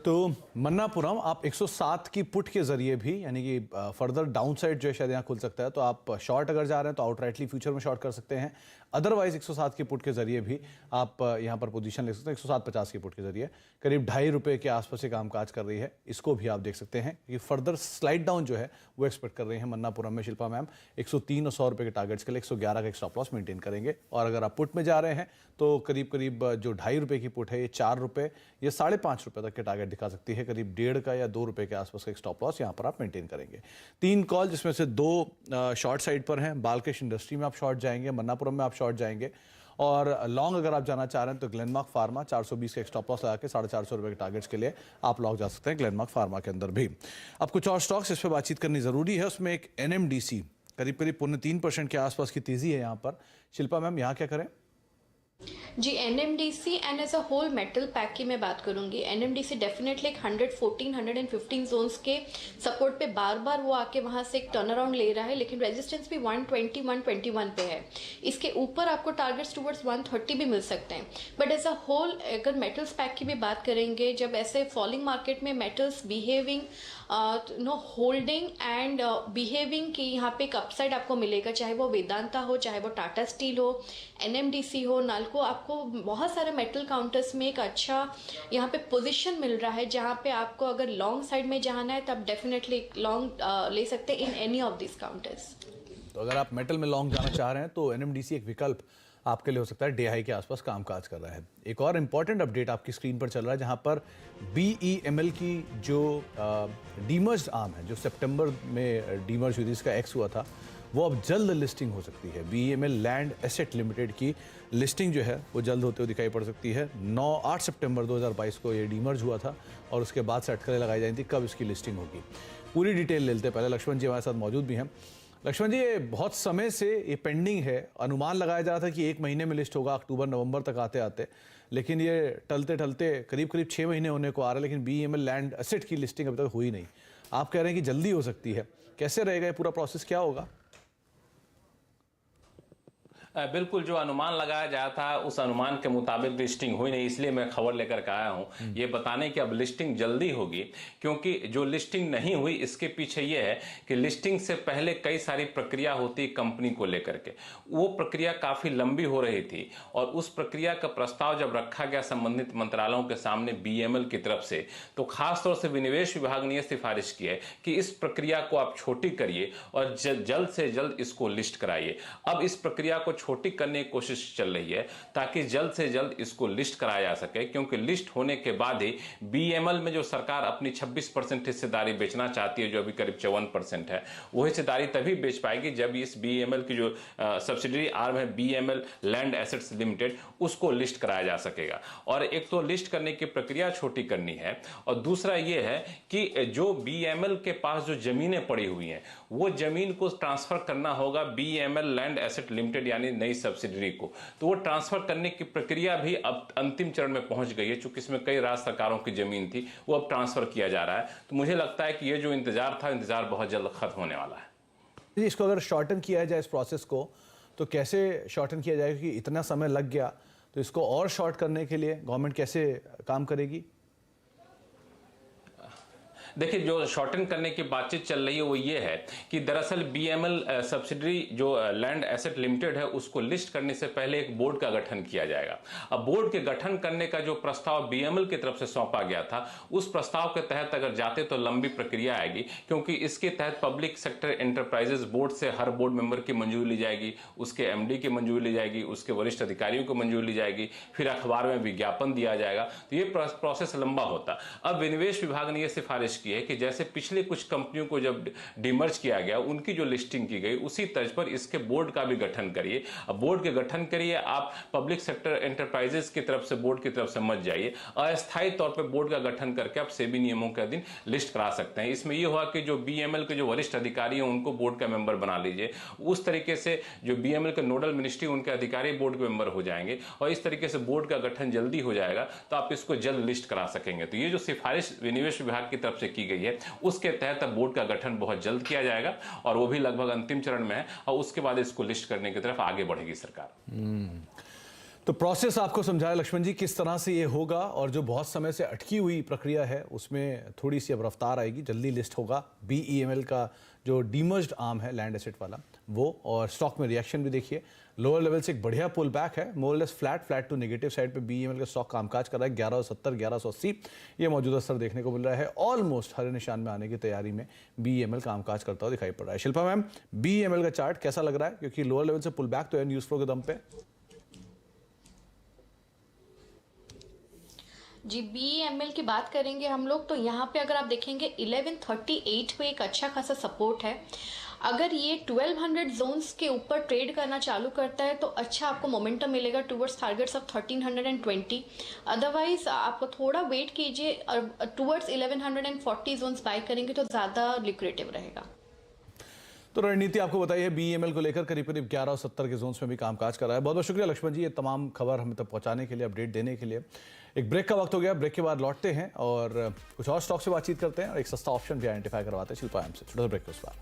तो मन्नापुरम आप 107 की पुट के जरिए भी, यानी कि फर्दर डाउन साइड जो है शायद यहाँ खुल सकता है, तो आप शॉर्ट अगर जा रहे हैं तो आउटराइटली फ्यूचर में शॉर्ट कर सकते हैं। अदरवाइज 107 की पुट के जरिए भी आप यहाँ पर पोजीशन ले सकते हैं। 107.50 की पुट के जरिए करीब ₹2.5 के आसपास ये कामकाज कर रही है, इसको भी आप देख सकते हैं कि फर्दर स्लाइड डाउन जो है वो एक्सपेक्ट कर रही है मन्नापुरम में शिल्पा मैम। 103 और ₹100 के टारगेट्स के लिए 111 का एक स्टॉप लॉस मेंटेन करेंगे। और अगर आप पुट में जा रहे हैं तो करीब करीब जो ₹2.5 की पुट है ये ₹4 या ₹5.5 तक के टारगेट दिखा सकती है। करीब 1.5 का या ₹2 के आसपास का एक स्टॉप लॉस यहाँ पर आप मेंटेन करेंगे। 3 कॉल जिसमें से 2 शॉर्ट साइड पर हैं। बालकृष्ण इंडस्ट्री में आप शॉर्ट जाएंगे, मन्नापुरम में आप शॉर्ट जाएंगे। और लॉन्ग अगर आप जाना चाह रहे हैं तो ग्लेनमार्क फार्मा 420 का एक स्टॉप लॉस लगा के ₹450 के टारगेट्स के लिए आप लॉन्ग जा सकते हैं ग्लेनमार्क फार्मा के अंदर भी। अब कुछ और स्टॉक्स इस पर बातचीत करनी जरूरी है। उसमें एक NMDC करीब करीब 3% के आसपास की तेजी है यहाँ पर। शिल्पा मैम यहाँ क्या करें? जी, NMDC and as a whole metal pack की मैं बात करूंगी। NMDC डेफिनेटली एक 114, 115 जोन्स के सपोर्ट पे बार बार वो आके वहां से एक टर्न अराउंड ले रहा है, लेकिन रेजिस्टेंस भी 120, 121 पे है। इसके ऊपर आपको टारगेट्स टुवर्ड्स 130 भी मिल सकते हैं। बट एज अ होल अगर मेटल्स पैक की भी बात करेंगे, जब ऐसे फॉलिंग मार्केट में metals behaving holding and behaving की यहाँ पे एक अपसाइड आपको मिलेगा, चाहे वो वेदांता हो, चाहे वो टाटा स्टील हो, NMDC हो, नाल्को, आपको बहुत सारे मेटल काउंटर्स में एक अच्छा यहाँ पे पोजीशन मिल रहा है, जहाँ पे आपको अगर लॉन्ग साइड में जाना है तो आप डेफिनेटली लॉन्ग ले सकते हैं in any of this counters. तो अगर आप मेटल में लॉन्ग जाना चाह रहे हैं तो NMDC एक विकल्प आपके लिए हो सकता है। डे हाई के आसपास कामकाज कर रहा है। एक और इम्पॉर्टेंट अपडेट आपकी स्क्रीन पर चल रहा है, जहां पर BEML की जो डीमर्ज आर्म है, जो सितंबर में डीमर्ज हुई थी, इसका एक्स हुआ था, वो अब जल्द लिस्टिंग हो सकती है। BEML लैंड एसेट लिमिटेड की लिस्टिंग जो है वो जल्द होते हुए दिखाई पड़ सकती है। 8 सितंबर 2022 को ये डीमर्ज हुआ था और उसके बाद से अटकलें लगाई जाती थी कब इसकी लिस्टिंग होगी। पूरी डिटेल ले लेते हैं। पहले लक्ष्मण जी हमारे साथ मौजूद भी हैं। लक्ष्मण जी, ये बहुत समय से ये पेंडिंग है। अनुमान लगाया जा रहा था कि 1 महीने में लिस्ट होगा, अक्टूबर नवंबर तक आते आते, लेकिन ये टलते टलते करीब करीब 6 महीने होने को आ रहा है, लेकिन BEML लैंड एसेट की लिस्टिंग अभी तक हुई नहीं। आप कह रहे हैं कि जल्दी हो सकती है, कैसे रहेगा ये पूरा प्रोसेस, क्या होगा? बिल्कुल, जो अनुमान लगाया जाता था उस अनुमान के मुताबिक लिस्टिंग हुई नहीं, इसलिए मैं खबर लेकर के आया हूं ये बताने कि अब लिस्टिंग जल्दी होगी। क्योंकि जो लिस्टिंग नहीं हुई इसके पीछे ये है कि लिस्टिंग से पहले कई सारी प्रक्रिया होती कंपनी को लेकर के, वो प्रक्रिया काफ़ी लंबी हो रही थी और उस प्रक्रिया का प्रस्ताव जब रखा गया संबंधित मंत्रालयों के सामने BEML की तरफ से, तो खासतौर से विनिवेश विभाग ने यह सिफारिश की है कि इस प्रक्रिया को आप छोटी करिए और जल्द से जल्द इसको लिस्ट कराइए। अब इस प्रक्रिया को छोटी करने की कोशिश चल रही है ताकि जल्द से जल्द इसको लिस्ट कराया जा सके, क्योंकि लिस्ट होने के बाद ही BEML में जो सरकार अपनी 26% हिस्सेदारी बेचना चाहती है, जो अभी करीब 54% है, वो हिस्सेदारी तभी बेच पाएगी जब इस BEML की जो सब्सिडरी आर्म है BEML लैंड एसेट्स लिमिटेड, उसको लिस्ट कराया जा सकेगा। और एक तो लिस्ट करने की प्रक्रिया छोटी करनी है और दूसरा ये है कि जो BEML के पास जो जमीनें पड़ी हुई हैं वो जमीन को ट्रांसफर करना होगा BEML लैंड एसेट लिमिटेड यानी नई सब्सिडरी को। तो वो ट्रांसफर करने की प्रक्रिया भी अब अंतिम चरण में पहुंच गई है, चूंकि इसमें कई राज्य सरकारों की जमीन थी, वो अब ट्रांसफर किया जा रहा है। तो मुझे लगता है कि ये जो इंतजार था, इंतजार बहुत जल्द खत्म होने वाला है। इसको अगर शॉर्टन किया जाए इस प्रोसेस को, तो कैसे शॉर्टन किया जाएगा? क्योंकि इतना समय लग गया, तो इसको और शॉर्ट करने के लिए गवर्नमेंट कैसे काम करेगी? देखिए, जो शॉर्टन करने की बातचीत चल रही है वो ये है कि दरअसल BEML सब्सिडरी जो लैंड एसेट लिमिटेड है उसको लिस्ट करने से पहले एक बोर्ड का गठन किया जाएगा। अब बोर्ड के गठन करने का जो प्रस्ताव BEML की तरफ से सौंपा गया था, उस प्रस्ताव के तहत अगर जाते तो लंबी प्रक्रिया आएगी, क्योंकि इसके तहत पब्लिक सेक्टर एंटरप्राइजेस बोर्ड से हर बोर्ड मेंबर की मंजूरी ली जाएगी, उसके MD की मंजूरी ली जाएगी, उसके वरिष्ठ अधिकारियों की मंजूरी ली जाएगी, फिर अखबार में विज्ञापन दिया जाएगा। तो ये प्रोसेस लंबा होता। अब विनिवेश विभाग ने यह सिफारिश की है कि जैसे पिछले कुछ कंपनियों को जब डिमर्ज किया गया, उनकी जो लिस्टिंग की गई, उसी तर्ज पर इसके बोर्ड का भी गठन करिए। अब बोर्ड के गठन करिए, आप पब्लिक सेक्टर एंटरप्राइजेस की तरफ से, बोर्ड की तरफ से मत जाइए। अस्थायी तौर पर बोर्ड का गठन करके आप सेबी नियमों के अधीन लिस्ट करा सकते हैं। इसमें यह हुआ कि जो BEML के जो वरिष्ठ अधिकारी हैं उनको बोर्ड का मेंबर बना लीजिए। उस तरीके से जो BEML के नोडल मिनिस्ट्री, उनके अधिकारी बोर्ड के मेंबर हो जाएंगे और इस तरीके से बोर्ड का गठन जल्दी हो जाएगा, तो आप इसको जल्द लिस्ट करा सकेंगे। तो ये जो सिफारिश विनिवेश विभाग की तरफ से की गई है, उसके तहत अब बोर्ड का गठन बहुत जल्द किया जाएगा और वो भी लगभग अंतिम चरण में है और उसके बाद इसको लिस्ट करने की तरफ आगे बढ़ेगी सरकार। तो प्रोसेस आपको समझाया लक्ष्मण जी किस तरह से ये होगा, और जो बहुत समय से अटकी हुई प्रक्रिया है उसमें थोड़ी सी अब रफ्तार आएगी, जल्दी लिस्ट होगा। BEML का जो डीमर्ज्ड आर्म है लैंड एसेट वाला वो, और स्टॉक में रिएक्शन भी देखिए, लोअर लेवल से एक बढ़िया पुल बैक है, मोरलेस फ्लैट टू नेगेटिव साइड पे BEML का स्टॉक कामकाज कर रहा है। 1170 1180 ये मौजूदा स्तर देखने को मिल रहा है। ऑलमोस्ट हरे निशान में आने की तैयारी में BEML कामकाज करता हुआ दिखाई पड़ रहा है। शिल्पा मैम, BEML का चार्ट कैसा लग रहा है, क्योंकि लोअर लेवल से पुल बैक तो है न्यूज फ्लो के दम पे? जी, BEML की बात करेंगे हम लोग तो यहाँ पे अगर आप देखेंगे 1138 पे एक अच्छा खासा सपोर्ट है। अगर ये 1200 जोन्स के ऊपर ट्रेड करना चालू करता है तो अच्छा आपको मोमेंटम मिलेगा टुवर्ड्स टारगेट्स ऑफ 1320। अदरवाइज आप थोड़ा वेट कीजिए, टुवर्ड्स 1140 जोन्स बाय करेंगे तो ज़्यादा लिक्रेटिव रहेगा। तो रणनीति आपको बताइए BEML को लेकर करीब 11 और 70 के जोन्स में भी कामकाज कर रहा है। बहुत बहुत शुक्रिया लक्ष्मण जी, ये तमाम खबर हमें तक पहुंचाने के लिए, अपडेट देने के लिए। एक ब्रेक का वक्त हो गया, ब्रेक के बाद लौटते हैं और कुछ और स्टॉक से बातचीत करते हैं और एक सस्ता ऑप्शन भी आइडेंटिफाई करवाते हैं शिल्पा मैम से। छोटा सा ब्रेक के उस बार